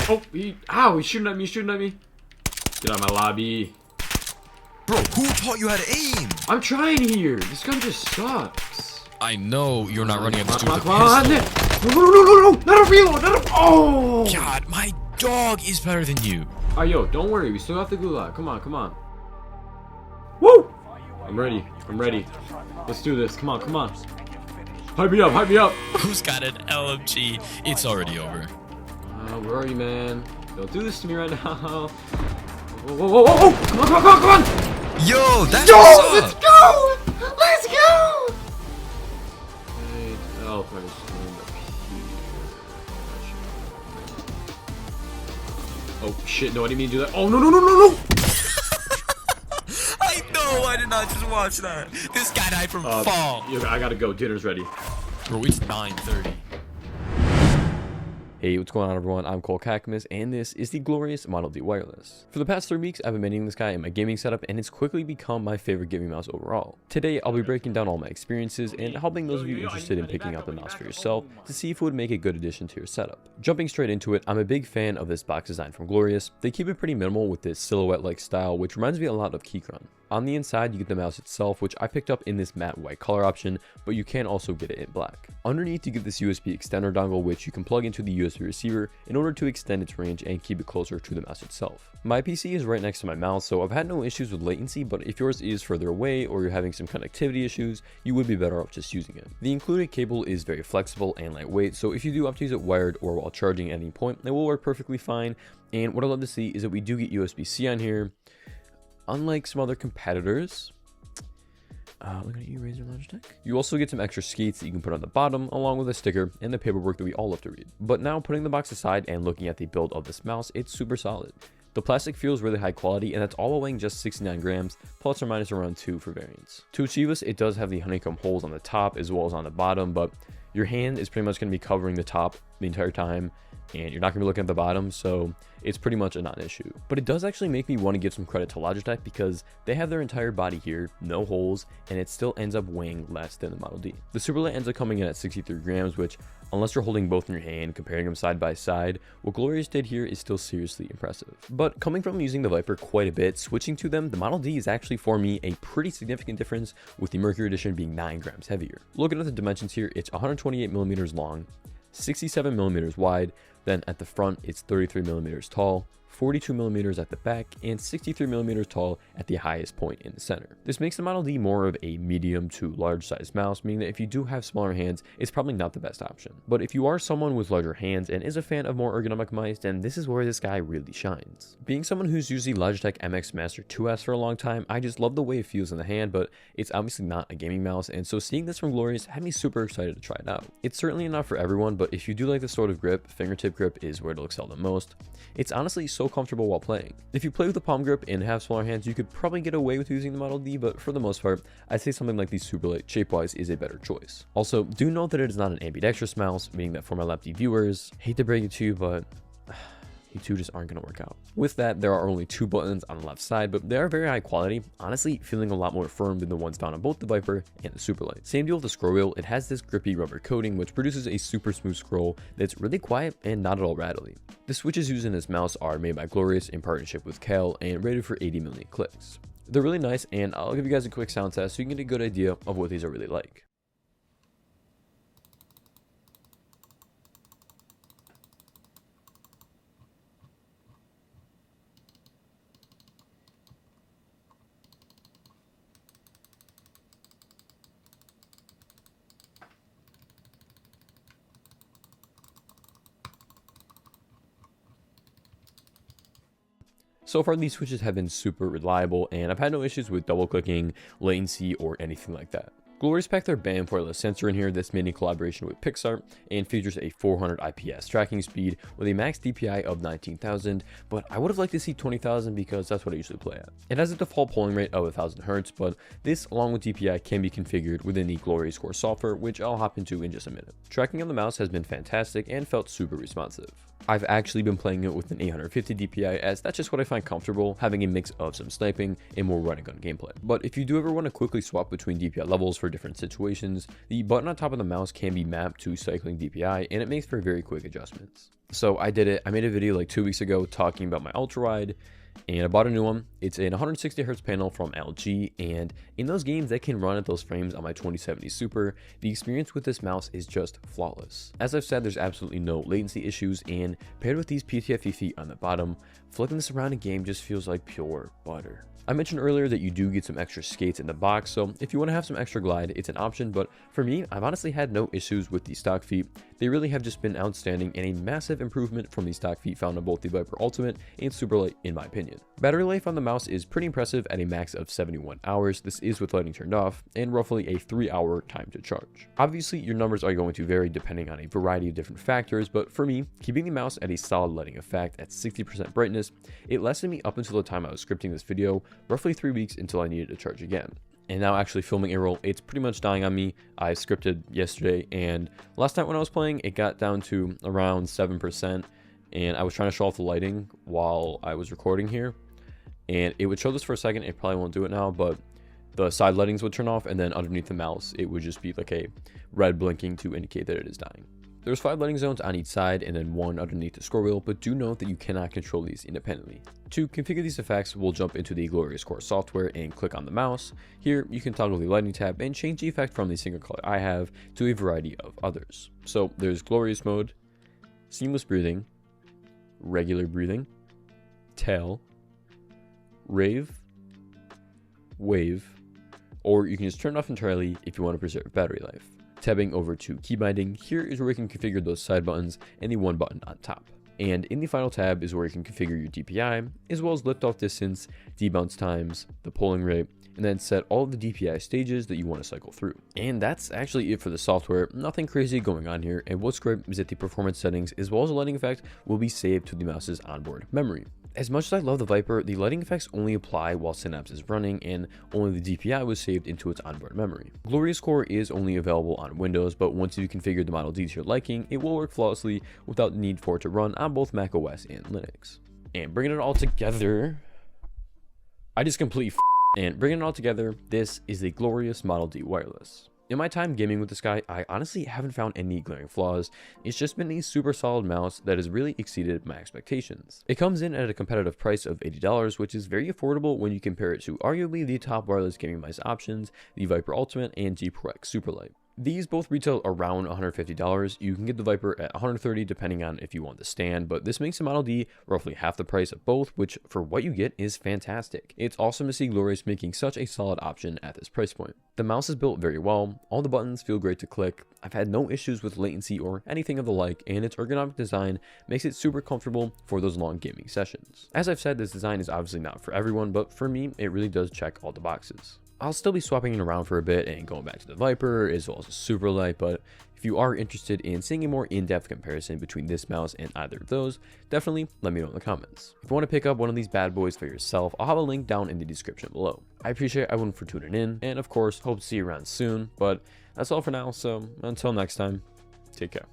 Oh, ow, he's shooting at me, Get out of my lobby. Bro, who taught you how to aim? I'm trying here. This gun just sucks. I know you're not running up the street with a Come on. pistol. No, not a reload, oh! God, my dog is better than you. Alright, yo, don't worry, we still have the gulag. Come on. Woo! I'm ready. Let's do this. Come on. Hype me up. Who's got an LMG? It's already over. Where are you, man? Don't do this to me right now. Whoa. Come on. Yo, that's Yo, what's up. Let's go! Hey, oh, my Oh shit, no, I didn't mean to do that. Oh, no. I know, I did not just watch that. This guy died from fall. I gotta go, dinner's ready. Bro, it's 9:30. Hey, what's going on, everyone? I'm Cole Cacmus, and this is the glorious Model D Wireless. For the past 3 weeks, I've been managing this guy in my gaming setup, and it's quickly become my favorite gaming mouse overall. Today, I'll be breaking down all my experiences and helping those of you interested in picking out the mouse for yourself to see if it would make a good addition to your setup. Jumping straight into it, I'm a big fan of this box design from Glorious. They keep it pretty minimal with this silhouette-like style, which reminds me a lot of Keychron. On the inside, you get the mouse itself, which I picked up in this matte white color option, but you can also get it in black. Underneath, you get this USB extender dongle, which you can plug into the USB receiver in order to extend its range and keep it closer to the mouse itself. My PC is right next to my mouse, so I've had no issues with latency, but if yours is further away or you're having some connectivity issues, you would be better off just using it. The included cable is very flexible and lightweight, so if you do opt to use it wired or while charging at any point, it will work perfectly fine. And what I love to see is that we do get USB-C on here. Unlike some other competitors, looking at you, Razer Logitech. You also get some extra skates that you can put on the bottom, along with a sticker and the paperwork that we all love to read. But now, putting the box aside and looking at the build of this mouse, it's super solid. The plastic feels really high quality, and that's all while weighing just 69 grams, plus or minus around 2 for variance. To achieve this, it does have the honeycomb holes on the top as well as on the bottom, but your hand is pretty much going to be covering the top the entire time, and you're not going to be looking at the bottom, so it's pretty much a non-issue. But it does actually make me want to give some credit to Logitech because they have their entire body here, no holes, and it still ends up weighing less than the Model D. The Superlight ends up coming in at 63 grams, which, unless you're holding both in your hand, comparing them side by side, what Glorious did here is still seriously impressive. But coming from using the Viper quite a bit, switching to them, the Model D is actually for me a pretty significant difference, with the Mercury Edition being 9 grams heavier. Looking at the dimensions here, it's 128 millimeters long, 67 millimeters wide, then at the front it's 33 millimeters tall, 42 millimeters at the back, and 63 millimeters tall at the highest point in the center. This makes the Model D more of a medium to large size mouse, meaning that if you do have smaller hands, it's probably not the best option. But if you are someone with larger hands and is a fan of more ergonomic mice, then this is where this guy really shines. Being someone who's used the Logitech MX Master 2S for a long time, I just love the way it feels in the hand, but it's obviously not a gaming mouse, and so seeing this from Glorious had me super excited to try it out. It's certainly not for everyone, but if you do like this sort of grip, fingertip grip is where it'll excel the most. It's honestly so comfortable while playing. If you play with a palm grip and have smaller hands, you could probably get away with using the Model D, but for the most part, I'd say something like the Superlight shape-wise is a better choice. Also, do note that it is not an ambidextrous mouse, meaning that for my lefty viewers, hate to break it to you, but you two just aren't going to work out. With that, there are only 2 buttons on the left side, but they are very high quality, honestly feeling a lot more firm than the ones found on both the Viper and the Superlight. Same deal with the scroll wheel, it has this grippy rubber coating which produces a super smooth scroll that's really quiet and not at all rattly. The switches used in this mouse are made by Glorious in partnership with Cal and rated for 80 million clicks. They're really nice, and I'll give you guys a quick sound test so you can get a good idea of what these are really like. So far, these switches have been super reliable, and I've had no issues with double clicking, latency, or anything like that. Glorious packed their band wireless sensor in here that's made in collaboration with Pixar and features a 400 IPS tracking speed with a max DPI of 19,000, but I would have liked to see 20,000 because that's what I usually play at. It has a default polling rate of 1000 Hz, but this along with DPI can be configured within the Glorious Core software, which I'll hop into in just a minute. Tracking on the mouse has been fantastic and felt super responsive. I've actually been playing it with an 850 DPI as that's just what I find comfortable, having a mix of some sniping and more run and gun gameplay. But if you do ever want to quickly swap between DPI levels for different situations. The button on top of the mouse can be mapped to cycling DPI, and it makes for very quick adjustments. So I did it. I made a video like 2 weeks ago talking about my ultra wide, and I bought a new one. It's an 160 hertz panel from LG, and in those games that can run at those frames on my 2070 Super, the experience with this mouse is just flawless. As I've said, there's absolutely no latency issues, and paired with these PTFE feet on the bottom, flicking this around a game just feels like pure butter. I mentioned earlier that you do get some extra skates in the box, so if you want to have some extra glide, it's an option, but for me, I've honestly had no issues with the stock feet. They really have just been outstanding and a massive improvement from the stock feet found on both the Viper Ultimate and Superlight in my opinion. Battery life on the mouse is pretty impressive at a max of 71 hours, this is with lighting turned off, and roughly a 3-hour time to charge. Obviously, your numbers are going to vary depending on a variety of different factors, but for me, keeping the mouse at a solid lighting effect at 60% brightness, it lasted me up until the time I was scripting this video, roughly 3 weeks until I needed to charge again. And now actually filming a roll, it's pretty much dying on me. I scripted yesterday, and last night when I was playing, it got down to around 7%, and I was trying to show off the lighting while I was recording here, and it would show this for a second. It probably won't do it now, but the side lightings would turn off, and then underneath the mouse, it would just be like a red blinking to indicate that it is dying. There's 5 lighting zones on each side and then 1 underneath the scroll wheel, but do note that you cannot control these independently. To configure these effects, we'll jump into the Glorious Core software and click on the mouse. Here, you can toggle the lighting tab and change the effect from the single color I have to a variety of others. So there's Glorious Mode, Seamless Breathing, Regular Breathing, Tail, Rave, Wave, or you can just turn it off entirely if you want to preserve battery life. Tabbing over to key binding, here is where we can configure those side buttons and the one button on top. And in the final tab is where you can configure your DPI, as well as lift off distance, debounce times, the polling rate, and then set all of the DPI stages that you want to cycle through. And that's actually it for the software, nothing crazy going on here, and what's great is that the performance settings as well as the lighting effect will be saved to the mouse's onboard memory. As much as I love the Viper, the lighting effects only apply while Synapse is running, and only the DPI was saved into its onboard memory. Glorious Core is only available on Windows, but once you configure the Model D to your liking, it will work flawlessly without the need for it to run on both macOS and Linux. And bringing it all together, this is the glorious Model D wireless. In my time gaming with this guy, I honestly haven't found any glaring flaws. It's just been a super solid mouse that has really exceeded my expectations. It comes in at a competitive price of $80, which is very affordable when you compare it to arguably the top wireless gaming mice options, the Viper Ultimate and G Pro X Superlight. These both retail around $150. You can get the Viper at $130 depending on if you want the stand, but this makes the Model D roughly half the price of both, which for what you get is fantastic. It's awesome to see Glorious making such a solid option at this price point. The mouse is built very well, all the buttons feel great to click, I've had no issues with latency or anything of the like, and its ergonomic design makes it super comfortable for those long gaming sessions. As I've said, this design is obviously not for everyone, but for me, it really does check all the boxes. I'll still be swapping it around for a bit and going back to the Viper as well as the Superlight, but if you are interested in seeing a more in-depth comparison between this mouse and either of those, definitely let me know in the comments. If you want to pick up one of these bad boys for yourself, I'll have a link down in the description below. I appreciate everyone for tuning in, and of course, hope to see you around soon, but that's all for now, so until next time, take care.